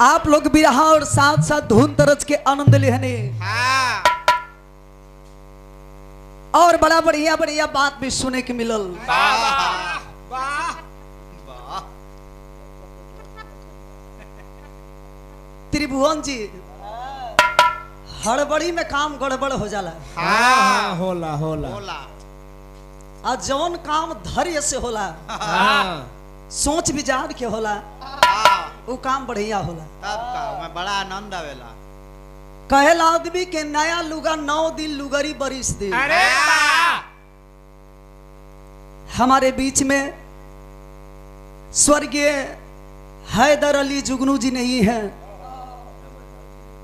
आप लोग बिरहा और साथ साथ धुन तरज के आनंद लेने और बड़ा बढ़िया बढ़िया बात भी सुने के मिलल। त्रिभुवन जी हड़बड़ी में काम गड़बड़ हो जाला। हाँ होला होला आ जौन काम धैर्य से होला, सोच विचार के होला, वो काम बढ़िया होला। तब का मैं बड़ा आनंद आवेला। कहल आदमी के नया लुगा 9 दिन लुगरी बरिस दे। अरे हमारे बीच में स्वर्गीय हैदर अली जुगनू जी नहीं है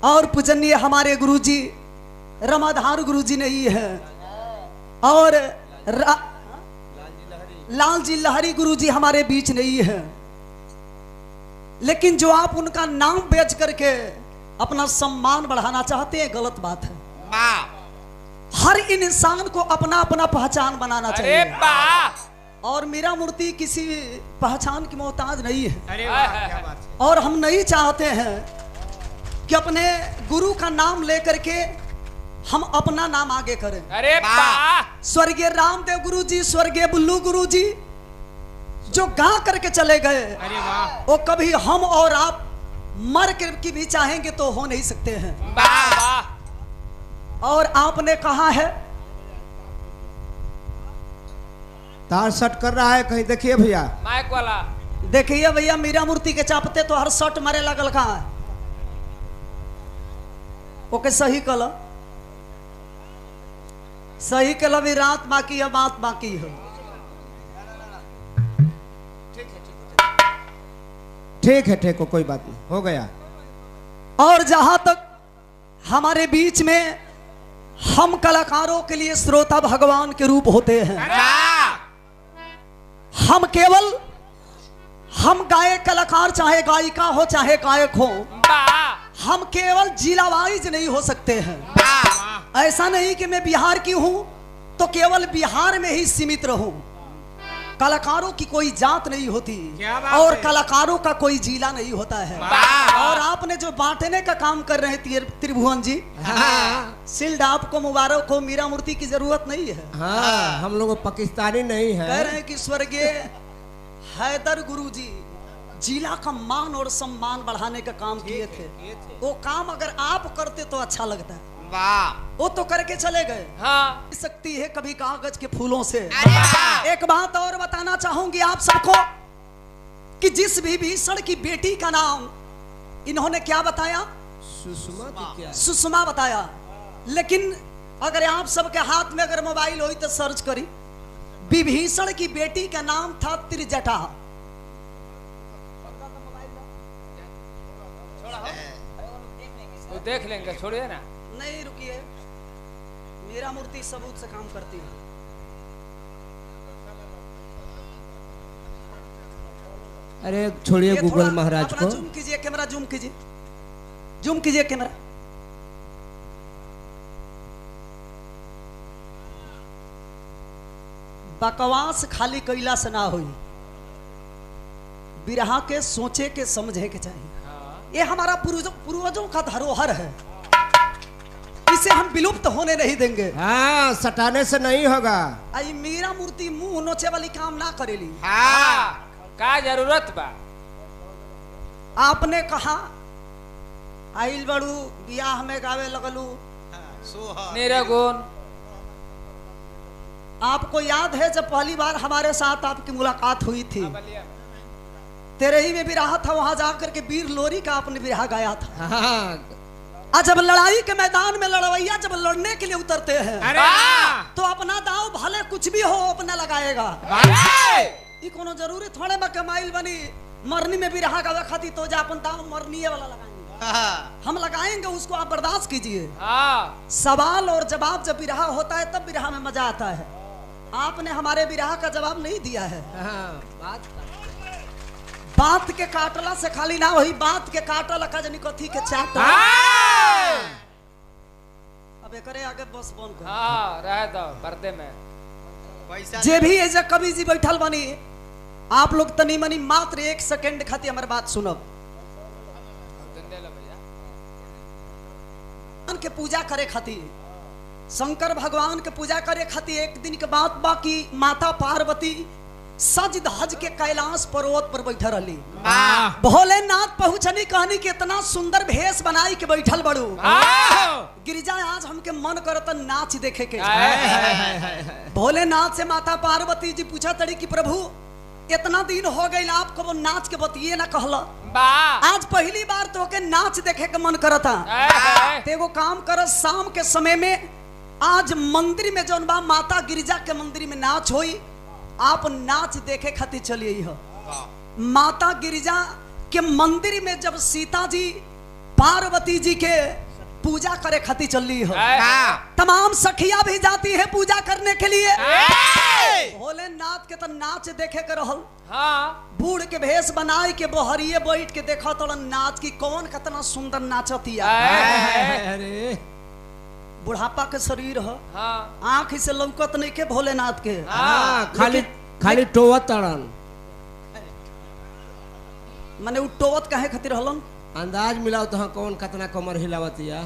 और पूजनीय हमारे गुरुजी रमाधार गुरुजी नहीं है और लालजी लहरी गुरुजी हमारे बीच नहीं है, लेकिन जो आप उनका नाम बेच करके अपना सम्मान बढ़ाना चाहते हैं, गलत बात है। हर इंसान को अपना अपना पहचान बनाना चाहिए और मेरा मूर्ति किसी पहचान की मोहताज नहीं है। अरे वाह क्या बात है। और हम नहीं चाहते हैं कि अपने गुरु का नाम लेकर के हम अपना नाम आगे करें। अरे स्वर्गीय रामदेव गुरु जी, स्वर्गीय बुल्लू गुरु जी जो गा करके चले गए, अरे वाह वो कभी हम और आप मर कर की भी चाहेंगे तो हो नहीं सकते हैं। और आपने कहा है तार शट कर रहा है, कहीं देखिए भैया। माइक वाला देखिए भैया, मीरा मूर्ति के चापते तो हर शट मारे लगल कहा है। ओके सही कल, सही कल भी रात बाकी है, बात बाकी है। ठीक है ठीक हो, कोई बात नहीं, हो गया। और जहां तक हमारे बीच में हम कलाकारों के लिए श्रोता भगवान के रूप होते हैं। हम केवल हम गायक कलाकार, चाहे गायिका हो चाहे गायक हो, हम केवल जिला वाइज नहीं हो सकते हैं। ऐसा नहीं कि मैं बिहार की हूं तो केवल बिहार में ही सीमित रहूं। कलाकारों की कोई जात नहीं होती और कलाकारों का कोई जिला नहीं होता है। और आपने जो बांटने का काम कर रहे हैं त्रिभुवन जी, सिल्ड आपको मुबारक हो, मीरा मूर्ति की जरूरत नहीं है। हाँ, हम लोग पाकिस्तानी नहीं है। कह रहे हैं कि स्वर्गीय हैदर गुरु जी जिला का मान और सम्मान बढ़ाने का काम किए थे। वो काम अगर आप करते तो अच्छा लगता है। वो तो करके चले गए। हाँ। सकती है कभी कागज के फूलों से। एक बात और बताना चाहूंगी आप सबको कि जिस भी भीषण की बेटी का नाम इन्होंने क्या बताया, सुषमा की क्या? सुषमा बताया। लेकिन अगर आप सबके हाथ में अगर मोबाइल हो तो सर्च करी, विभीषण की बेटी का नाम था त्रिजटा। तो देख लेंगे, छोड़िए ना। नहीं रुकिए, मेरा मूर्ति सबूत से काम करती है। अरे छोड़िए गूगल महाराज को। जूम कीजिए कैमरा, जूम कीजिए, जूम कीजिए कैमरा। बकवास खाली कैला से ना हुई, बिरहा के सोचे के समझे के चाहिए। ये हमारा पूर्वजों का धरोहर है, इसे हम विलुप्त होने नहीं देंगे। हाँ, सटाने से नहीं होगा। आई मीरा मूर्ति मुंह नोचे वाली काम ना करेली। का जरूरत बा? आपने कहा आइल बड़ू बियाह में गावे लगलू निरगुण। आपको याद है जब पहली बार हमारे साथ आपकी मुलाकात हुई थी, तेरे ही में बिरहा था, वहां जाकर के वीर लोरी का आपने बिरहा गाया था। हाँ। आज जब लड़ाई के मैदान में लड़वैया जब लड़ने के लिए उतरते हैं तो अपना दाव भले कुछ भी हो अपना लगाएगा। ये कोनो जरूरी थोड़े में कमाइल बनी मरनी में बिरहा गावे खाती तो जा अपन दाव मरनी वाला लगाएंगे। हम लगाएंगे, उसको आप बर्दाश्त कीजिए। सवाल और जवाब जब बिरहा होता है तब बिरहा में मजा आता है। आपने हमारे बिरहा का जवाब नहीं दिया है। बात के काटला से खाली ना वही बात के काटल कजनी कथी के चाट। अब एकरे आगे बस बंद कर। हाँ, रह दो पर्दे में। जे भी ऐसे कवि जी बैठल बनी, आप लोग तनी मनी मात्र 1 सेकंड खाती हमारी बात सुनब। भगवान के पूजा करे खातिर, शंकर भगवान के पूजा करे खातिर एक दिन के बाद बाकी माता पार्वती सज धज के कैलाश पर्वत पर बैठल रही। भोलेनाथ पहुंचनी कहनी कि इतना सुंदर भेष बनाई के बैठल बड़ू गिरिजा, आज हमके मन करता नाच देखे के। भोलेनाथ से माता पार्वती जी पूछा तड़ी कि प्रभु इतना दिन हो गई आपको वो नाच के बतिए ना कहला, आज पहली बार तो के नाच देखे के मन करता। एगो काम कर, शाम के समय में आज मंदिर में जौन बा माता गिरिजा के मंदिर में नाच होई, आप नाच देखे खातिर चलिए हो। माता गिरिजा के मंदिर में जब सीता जी पार्वती जी के पूजा करे खातिर चल रही हो, तमाम सखिया भी जाती है पूजा करने के लिए। भोलेनाथ के तो नाच देखे के रहल, बूढ़ के भेष बनाए के बोहरिए बैठ के देखा तो नाच की कौन कितना सुंदर नाचतिया। अरे बुढ़ापा के शरीर हो, आंख से लौकत नहीं के भोलेनाथ के। खाली खाली टोवत तड़न, माने उ टोवत काहे खातिर रहलन? अंदाज मिलाओ तो कौन कितना कमर हिलावतिया।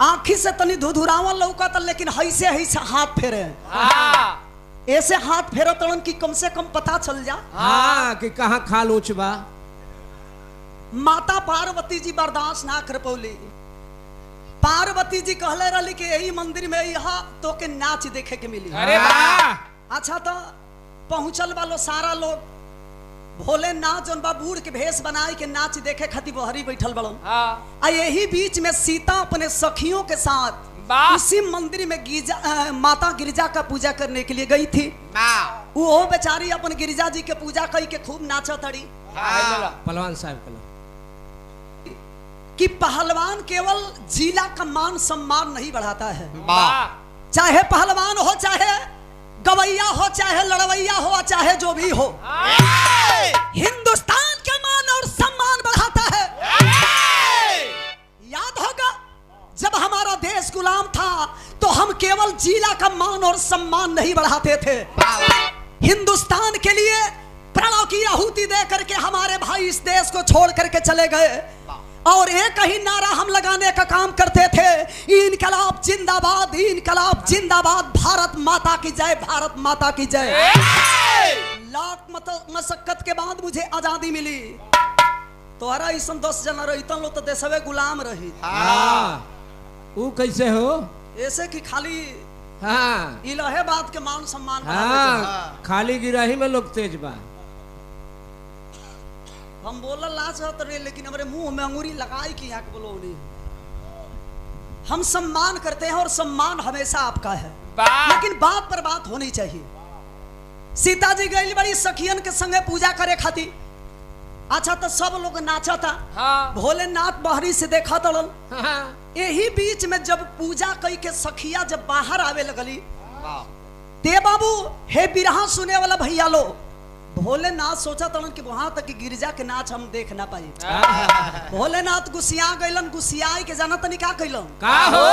आंखी से तनी धुधुरावन लौकत, लेकिन हैसे हैसे हाथ फेरे, ऐसे हाथ फेरो तड़न की कम से कम पता चल जा कि कहाँ खाल ऊंच बा। माता पार्वती जी बर्दाश्त ना कर पौली। पार्वती जी कहले रही कि यही मंदिर में यहाँ तो के नाच देखे के मिली। अरे वाह! अच्छा तो पहुंचल वालो सारा लोग भोलेनाथ जौन बा बूढ़ के भेष बनाए के नाच देखे खातिर बहरी बैठल बड़न। आ यही बीच में सीता अपने सखियों के साथ उसी मंदिर में माता गिरिजा का पूजा करने के लिए गई थी। वो बेचारी अपन गिरिजा जी के पूजा कई के खूब नाचा तड़ी। पहलवान साहब कि पहलवान केवल जिला का मान सम्मान नहीं बढ़ाता है, चाहे पहलवान हो, चाहे गवैया हो, चाहे लड़वैया हो, चाहे जो भी हो, हिंदुस्तान का मान और सम्मान बढ़ाता है। याद होगा जब हमारा देश गुलाम था तो हम केवल जिला का मान और सम्मान नहीं बढ़ाते थे, हिंदुस्तान के लिए प्राणों की आहुति दे करके हमारे भाई इस देश को छोड़ करके चले गए और एक ही नारा हम लगाने का काम करते थे, इनकलाब जिंदाबाद, इनकलाब जिंदाबाद, भारत माता की जय, भारत माता की जय। लाख मशक्कत के बाद मुझे आजादी मिली। तोहरा इसम 10 जना रही लो तो देशवे गुलाम रही। वो कैसे हो? ऐसे कि खाली हाँ इलाहाबाद के मान सम्मान खाली गिराही में लोग तेज बा। हम बोला लाज रहे, लेकिन हमारे मुंह में अंगूरी लगाई कि यहाँ बोलो नहीं। हम सम्मान करते हैं और सम्मान हमेशा आपका है, लेकिन बात पर बात होनी चाहिए। सीता जी गई बड़ी सखियन के संगे पूजा करे खाती। अच्छा तो सब लोग नाचा था। भोलेनाथ बाहरी से देखा तड़ल। यही बीच में जब पूजा कई के सखिया जब बाहर आवे लगली, ते बाबू हे बिरहा सुने वाला भैया लो, भोलेनाथ सोचा तड़न कि वहां तक गिरिजा के नाच हम देख ना पाई। भोलेनाथ गुस्सिया गइलन, गुस्सियाई के जाना तनी का कइलन का हो?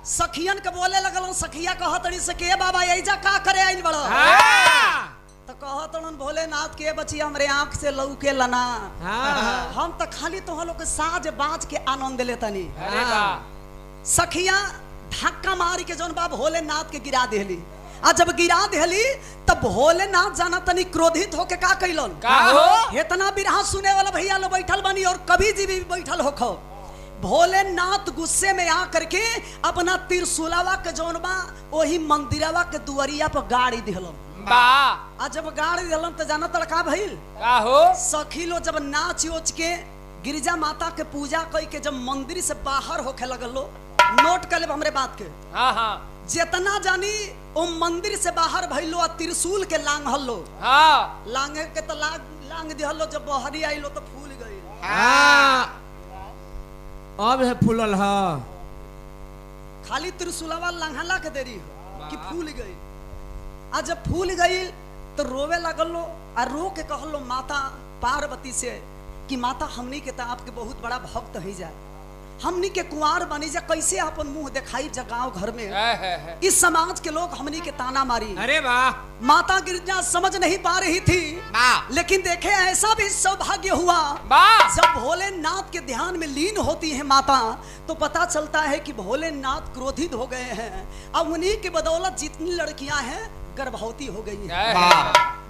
सखियन के बोले लगलन। सखिया कहतड़ी से के बाबा एजा का करे आइल बड़ो? तो कहतड़न भोलेनाथ के बची हमरे आंख से लौके लना, हम तो खाली तो लोग के साज बाज के आनंद लेतनी। सखिया धक्का मारी के जौन बा भोलेनाथ के गिरा देली। आ जब गिरा देली तब भोलेनाथ जाना तनी क्रोधित होके का कइलन का हो? इतना बिरहा सुने वाला भैया लोग बैठल बनी और कभी जी भी बैठल होखो। भोलेनाथ गुस्से में आ करके अपना त्रिशूलवा के जौन बा वही मंदिरवा के दुआरिया पर गाड़ी दिहलन। आ जब गाड़ी दिहलन तो जाना तड़का भइल का हो? सखी लो जब नाच ओच के गिरिजा माता के पूजा कई के जब मंदिर से बाहर होके लगल लो, नोट कर ले हमरे बात के। जितना जानी ओ मंदिर से बाहर भइलो आ त्रिशूल के लांग हल्लो। लांगे के तो लांग दिहलो, जब बहरी आइलो तो फूल गई। अब है फूलल ह, खाली त्रिशूलवा लांघला के देरी हो कि फूल गई। आ जब फूल गई तो रोवे लगल लो आ रो के कहल लो माता पार्वती से कि माता हमनी के तो आपके बहुत बड़ा भक्त ही जाए, हमनी के कुंवार बनी जा कैसे अपन मुंह दिखाई जा गांव घर में। इस समाज के लोग हमनी के ताना मारी। अरे वाह। माता गिरजा समझ नहीं पा रही थी, लेकिन देखे ऐसा भी सौभाग्य हुआ जब भोलेनाथ के ध्यान में लीन होती है माता, तो पता चलता है कि भोलेनाथ क्रोधित हो गए हैं। अब उन्हीं की बदौलत जितनी लड़कियां हैं गर्भवती हो गई है।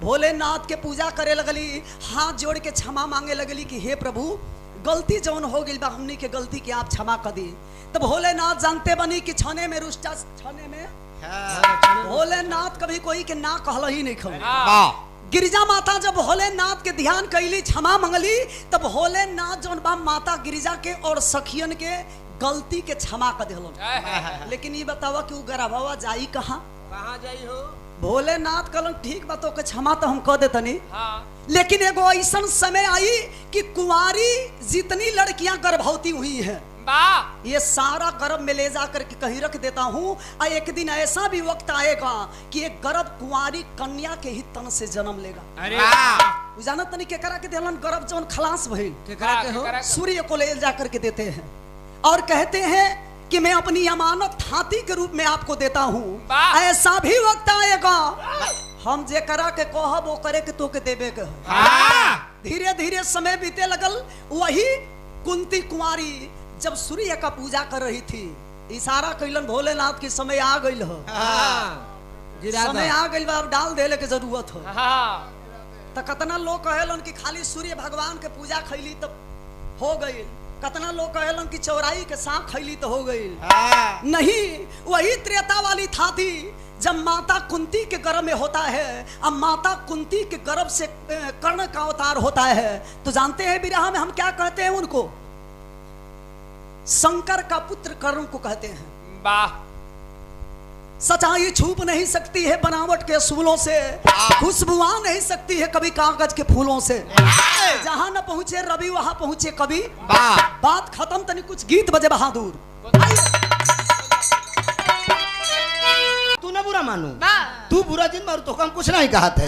भोलेनाथ के पूजा करे लगली, हाथ जोड़ के क्षमा मांगे लगली कि हे प्रभु गलती जौन हो गई बा हमनी के गलती के आप क्षमा कर दी। तब भोलेनाथ जानते बनी कि छने में रुष्टा छने में भोलेनाथ कभी कोई के ना कहल ही नहीं खब। गिरिजा माता जब भोलेनाथ के ध्यान कैली क्षमा मंगली, तब भोलेनाथ जौन बा माता गिरिजा के और सखियन के गलती के क्षमा कर दिलन। लेकिन ये बतावा कि गर्भवा जाई कहाँ जाई हो? भोलेनाथ कहलन ठीक बा तो के क्षमा तो हम कह देतनी, लेकिन एगो ऐसा समय आई कि कुंवारी जितनी लड़कियां गर्भवती हुई हैं ये सारा गर्भ में ले जाकर के कहीं रख देता हूँ। और एक दिन ऐसा भी वक्त आएगा कि एक गर्भ कुंवारी कन्या के ही तन से जन्म लेगा। अरे जाना तनी के करा के देलन गर्भ जौन खलास भइल सूर्य को ले जाकर के देते हैं और कहते हैं कि मैं अपनी अमानत हाथी के रूप में आपको देता हूँ। ऐसा भी वक्त आएगा हम जे करा के कहब वो करे के तो के देवे के। धीरे धीरे समय बीते लगल। वही कुंती कुंवारी जब सूर्य का पूजा कर रही थी, इशारा कैलन भोलेनाथ की समय आ गई हो, समय आ गई अब डाल देले के जरूरत हो। तो कितना लोग कहलन कि खाली सूर्य भगवान के पूजा खैली तब हो गई, कितना लोग कहलन कि चौराई के साथ खैली तो हो गई। नहीं, वही त्रेता वाली था थी जब माता कुंती के गर्भ में होता है। अब माता कुंती के गर्भ से कर्ण का अवतार होता है। तो जानते हैं विरह में हम क्या कहते हैं उनको? शंकर का पुत्र कर्ण को कहते हैं। सच्चाई छुप नहीं सकती है बनावट के असूलों से, खुशबू आ नहीं सकती है कभी कागज के फूलों से। जहां न पहुंचे रवि वहां पहुंचे कभी। बात खत्म। तनी कुछ गीत बजे बहादुर। तू ना बुरा मानो, तू बुरा दिन मारू तो हम कुछ नहीं कहा था।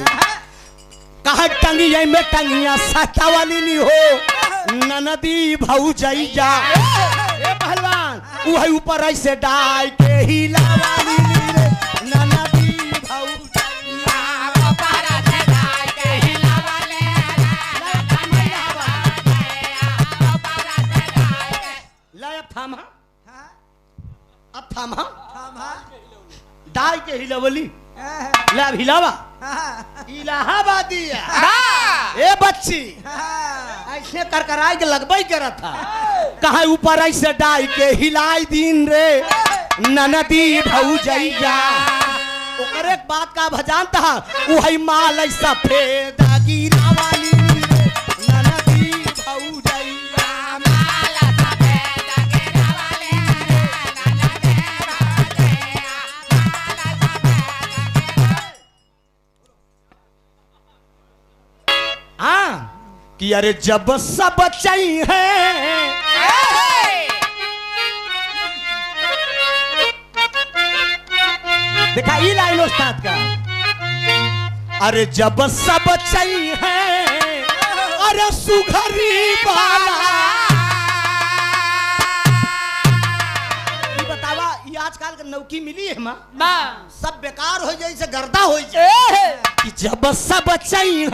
कहा टंगिया में टंगिया साचा वाली नहीं हो ननदी भाऊ जाई जा पहलवान वही ऊपर ऐसे डाल के हिला वाली रे ननदी भाऊ थामा अब थामा डाल के हिलावली ला हिलावा इलाहाबादी ए बच्ची ऐसे करकराई के लगबई करा था। कहा ऊपर ऐसे डाल के हिलाई दिन रे ननदी भाऊ जइया ओकर एक बात का भजान था वही माल ऐसा फेदा गिरा वाली रे ननदी भाऊ जइया माल ऐसा फेदा गिरा वाली रे ननदी भाऊ जइया। हाँ कि अरे जब सब चाहिए देखा ये लाइन उस्ताद का। अरे जब सब चाहिए अरे सुघरी वाला ये बतावा ये आजकल के नौकी मिली है माँ सब बेकार हो जाए गर्दा हो जाए कि जब सब चाहिए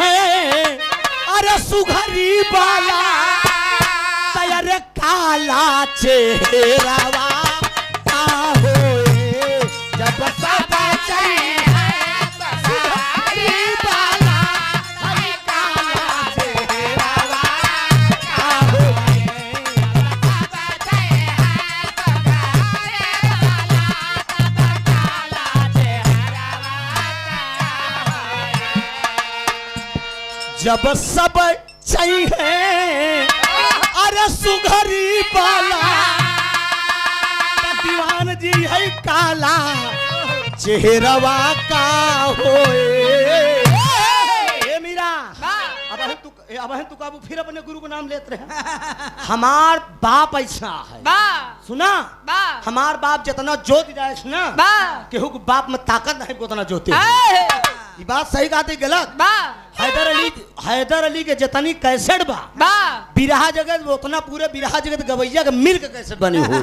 अरे सुघरी वाला तैयार काला चेहरावा का होए जब सब चाहिए सुघरी वाला अरे काला चेहरावा का होए जब चाहिए सुघरी वाला काला चेहरावा जब सब चाहिए अरे सुघरी वाला दीवान जी है काला चेहरवा का होए मीरा अब तू काबू फिर अपने गुरु को नाम लेते रहे। हमार बाप ऐसा है सुना हमार बाप जितना जोत जाए ना केहू को बाप में ताकत नहीं उतना जोते। ये बात सही कहते गलत हैदर अली के जतनी कैसेट बा बिरहा जगत वो उतना पूरे बिरहा जगत गवैया के मिल के कैसेट बनी हो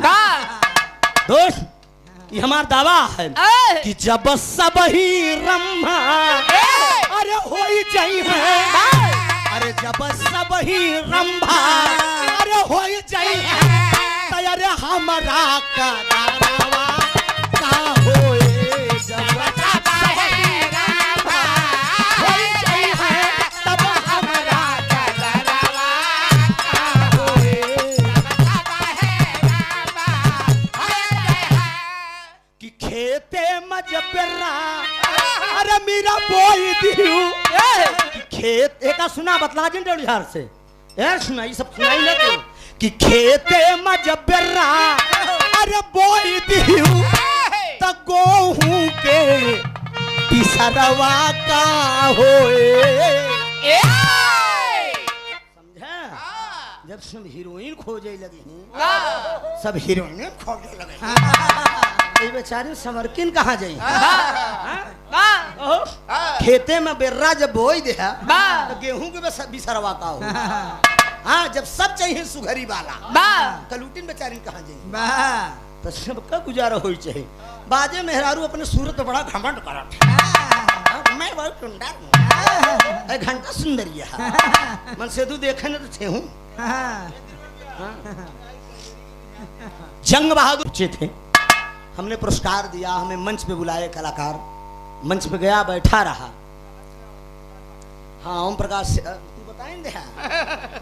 दोस्त। ये हमार दावा है कि जब सब ही रम्भा अरे हो ही जाई है, अरे जब सब ही रंभा अरे हो ही जाई है, अरे हमारा का दावा का होए जब सब ही रंभा हो ही जाई है, तब हमारा का दावा का होए कि खेते मजबरा अरे मेरा बोई दियो खेत एक सुना बतला जिन बिहार से यार सुना ये सब सुनाई ना तो कि खेते मजबरा अरे बोई दियो त गेहूं के पिसरवा का होए समझा। जब सब हीरोइन खोजे लगी सब हीरोइन खोजे लगे बेचारी समरकिन कहाँ जाई खेते में बेर्रा जब बोई दे तो गेहूं के बिसरवा का हो। हाँ जब सब चाहिए सुघरी वाला कलूटिन बेचारी कहाँ जाई तो सबका गुजारा हो चाहिए। बाजे मेहरारू अपने सूरत पे बड़ा घमंड करत मैं बहुत सुंदर हूँ घंटा सुंदरिया मन से तू देखे न तो थे हूँ। जंग बहादुर बच्चे थे, हमने पुरस्कार दिया, हमें मंच पे बुलाए कलाकार, मंच पे गया बैठा रहा। हाँ ओम प्रकाश तू बताएं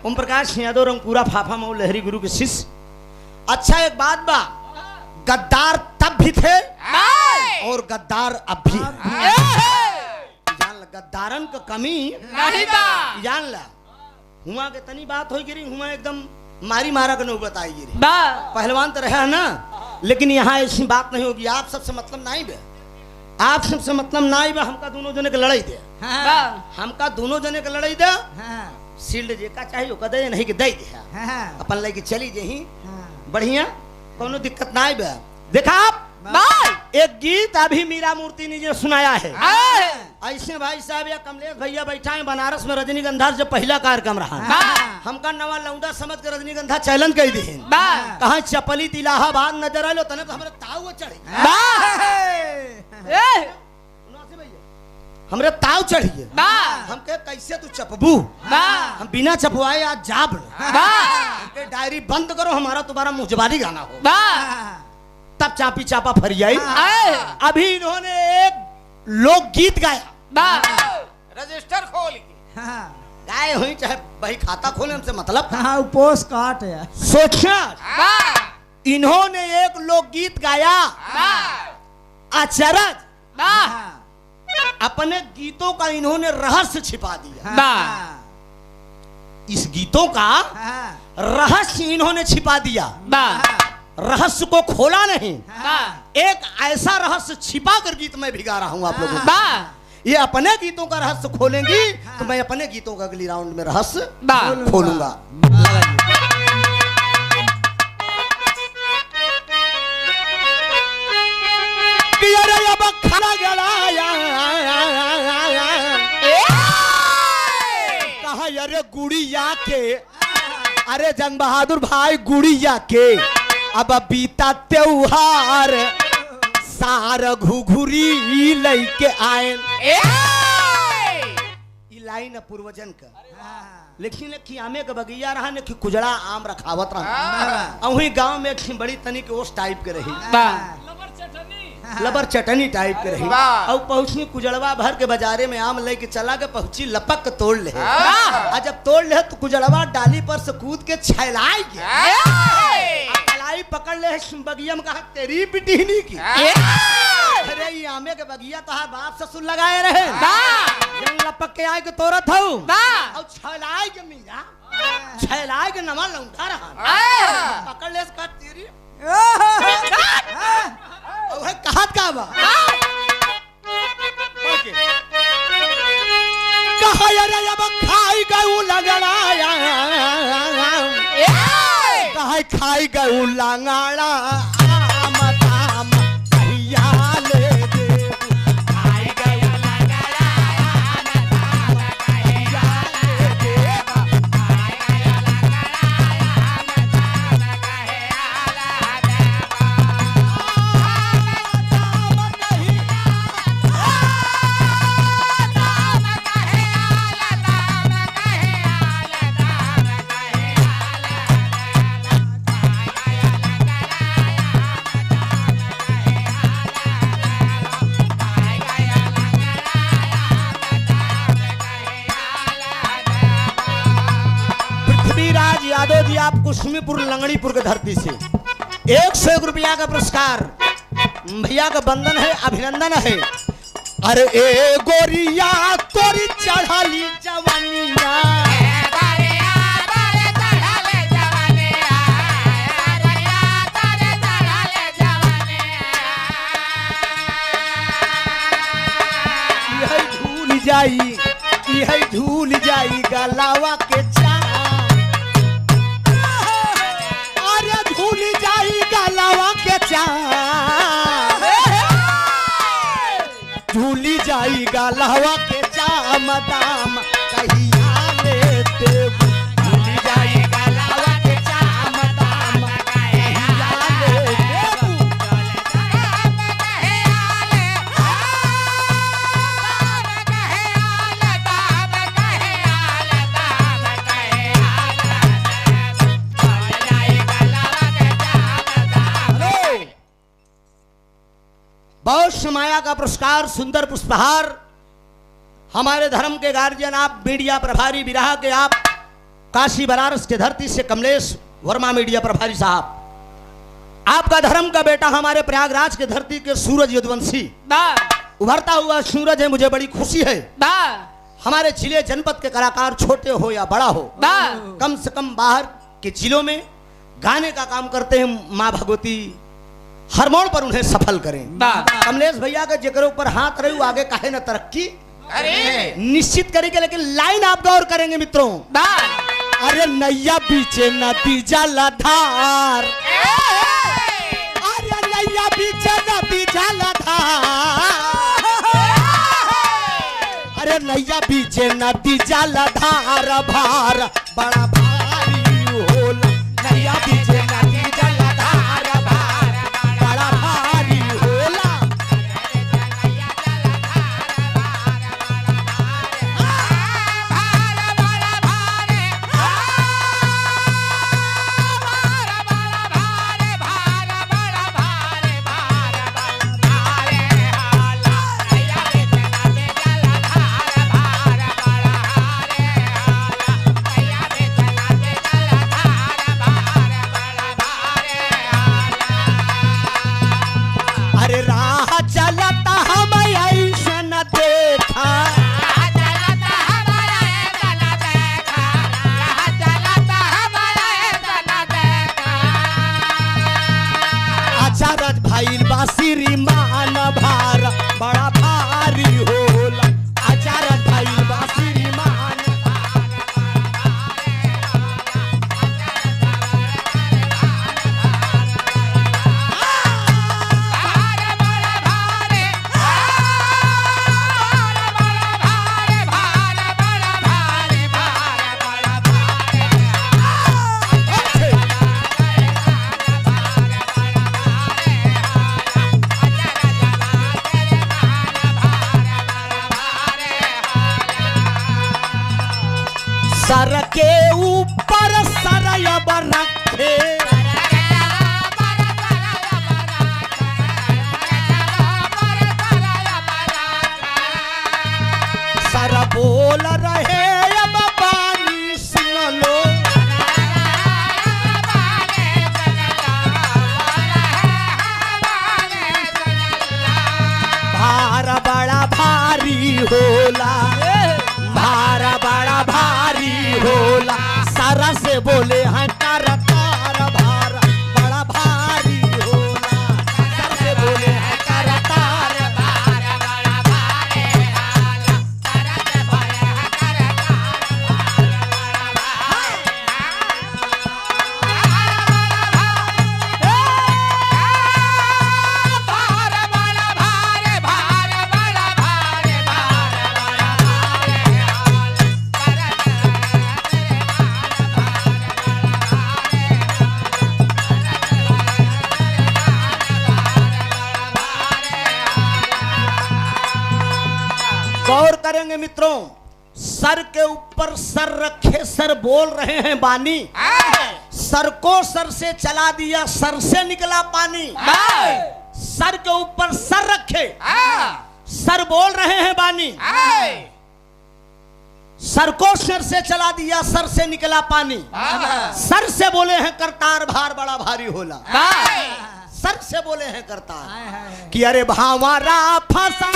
ओम प्रकाश यादव रंगपूरा फाफा मऊ लहरी गुरु के शिष्य। अच्छा एक बात बा, गद्दार तब भी थे और गद्दार अब भी जान ला, गद्दारन का कमी नहीं बा जान ला। हुआ के तनी बात हो गिरी, हुआ एकदम मारी मारा के नौबत आई गिरी, पहलवान तो रहा ना, लेकिन यहाँ ऐसी बात नहीं होगी। आप सबसे मतलब नहीं बे, आप सबसे मतलब नहीं बे, हमका दोनों जने के लड़ाई दे हमका दोनों जने के लड़ाई दे शील्ड जे का चाहिए ओका दे नहीं के दे दे अपन लेके चली जही बढ़िया कोनो दिक्कत नहीं बे। देखा आप एक गीत अभी मीरा मूर्ति ने जो सुनाया है ऐसे भाई साहब या कमलेश भैया बैठा है बनारस में रजनीगंधा जब पहला कार्यक्रम रहा हमका नवा लौंडा समझ के रजनीगंधा चैलेंज कर दी कहा चपली इलाहाबाद नजर आलो तने तो हमरे ताव चढ़ी हमरे ताव चढ़ी हम के कैसे तू चपबू हम बिना चपवाए आज जाब डायरी बंद करो हमारा तुम्हारा मुझबारी गाना हो तब चापी चापा फरियाई। अभी इन्होंने एक लोकगीत गाया रजिस्टर खोल के गाए हुई चाहे भाई खाता खोले हमसे मतलब पोस्ट काट है। सोचा इन्होंने एक लोकगीत गाया अचरज अपने गीतों का इन्होंने रहस्य छिपा दिया। इस गीतों का रहस्य इन्होंने छिपा दिया, रहस्य को खोला नहीं। एक ऐसा रहस्य छिपा कर गीत में भी गा रहा हूं आप लोगों को। ये अपने गीतों का रहस्य खोलेंगी तो मैं अपने गीतों का अगली राउंड में रहस्य खोलूंगा। कहा अरे गुड़िया के अरे जंग बहादुर भाई गुड़िया के अब बीता त्योहार सार घुघुरी लेके आए लाइन पूर्वजन का लेकिन आमे का बगिया रहा ने कुजड़ा आम रखावत रहा वही गांव में एक बड़ी तनी के उस टाइप के रही लबर चटनी टाइप के रही और पहुंची कुजड़वा भर के बाजारे में आम लेके चला के पहुंची लपक तोड़ ले जब तोड़ ले तो कुजड़वा डाली पर से कूद के छैलाई पकड़ ले बगिया में कहा तेरी पिटीनी की अरे ये आमे के बगिया तो बाप ससुर लगाए रहे लपक के आए के तोरत हो और छैलाई के मिला छैलाई के नवा लौंडा रहा पकड़ ले तेरी कहत का बा कहा अरे अब खाई गऊ लगड़ाया कहा खाई गऊ लंगाड़ा आम दाम कहिया ले दे खाई गऊ लंगाड़ा आम दाम यादव जी आप कुशमीपुर लंगड़ीपुर के धरती से 101 रुपया का पुरस्कार भैया का बंधन है, अभिनंदन है। अरे ए गोरिया तोरी चढ़ाली जवानिया झूल जाई गलावा के चाम, अरे झूल जाई गलावा के चाम, झूली जाई गलावा के चाम दाम कहिया लेते झूली जाई गलावा के चाम दाम कहिया लेते। बहुत माया का पुरस्कार सुंदर पुष्पहार हमारे धर्म के गार्जियन आप मीडिया प्रभारी विराह के आप काशी बनारस के धरती से कमलेश वर्मा मीडिया प्रभारी साहब, आपका धर्म का बेटा हमारे प्रयागराज के धरती के सूरज यदुवंशी उभरता हुआ सूरज है। मुझे बड़ी खुशी है हमारे जिले जनपद के कलाकार छोटे हो या बड़ा हो कम से कम बाहर के जिलों में गाने का काम करते हैं। माँ भगवती हर मोड़ पर उन्हें सफल करें। कमलेश भैया के जिक्र ऊपर हाथ रहे आगे काहे न तरक्की निश्चित करेंगे, लेकिन लाइन आप गौर करेंगे मित्रों। अरे नैया बीचे नदी जलधार, अरे नैया बीचे नदी जलधार, अरे नैया बीचे नदी जलधार भार बड़ा भारी होला, नैया बीचे नदी जलधार भार बड़ा भारी होला। अरे राह चलता हम ऐसा न देखा, अचारज भाईल बासिरी मान भार बड़ा भारी होला, अचारज भाईल बासिरी मान सर के ऊपर सरयब रखे, सर बोल रहे अब पानी सुन लो, भार बड़ा भारी होला, भार बड़ा भारी होला, सारा से बोले हैं तार तार भार बड़ा भारी होला, सर से बोले हैं तार तार भार बड़ा भारी होला, सारा से बोले हैं तार तार गौर करेंगे मित्रों। सर के ऊपर सर रखे सर बोल रहे हैं बानी, सर को सर से चला दिया सर से निकला पानी, सर के ऊपर सर रखे सर बोल रहे हैं बानी, सर को सिर से चला दिया, सर से निकला पानी। सर से बोले हैं करतार भार बड़ा भारी होला। सर से बोले हैं करतार कि अरे भावारा फंसा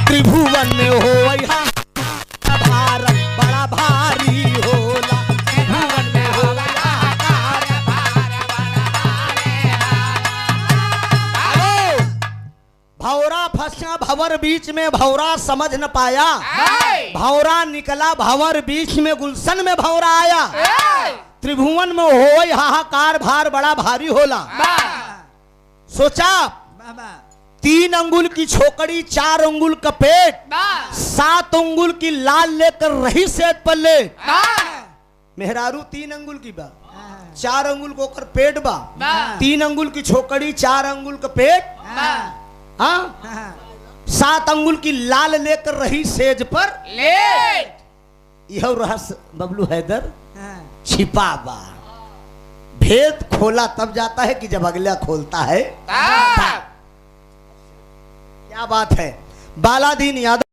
त्रिभुवन में हो भार बड़ा भारी होला। त्रिभुवन में हो भौरा फंसा भंवर बीच में, भौरा समझ न पाया। भौरा निकला भंवर बीच में, गुलशन में भौरा आया। त्रिभुवन में हो हाहाकार भार बड़ा भारी होला। सोचा 3 अंगुल की छोकड़ी, 4 अंगुल का पेट, 7 अंगुल की लाल लेकर रही सेज पल्ले। मेहरारू 3 अंगुल की बा, 4 अंगुल को कर पेट बा, 3 अंगुल की छोकड़ी, 4 अंगुल का पेट, हाँ 7 अंगुल की लाल लेकर रही सेज पर यह रहस्य बबलू हैदर छिपा बा। भेद खोला तब जाता है कि जब अगला खोलता है। क्या बात है। बालादीन यादव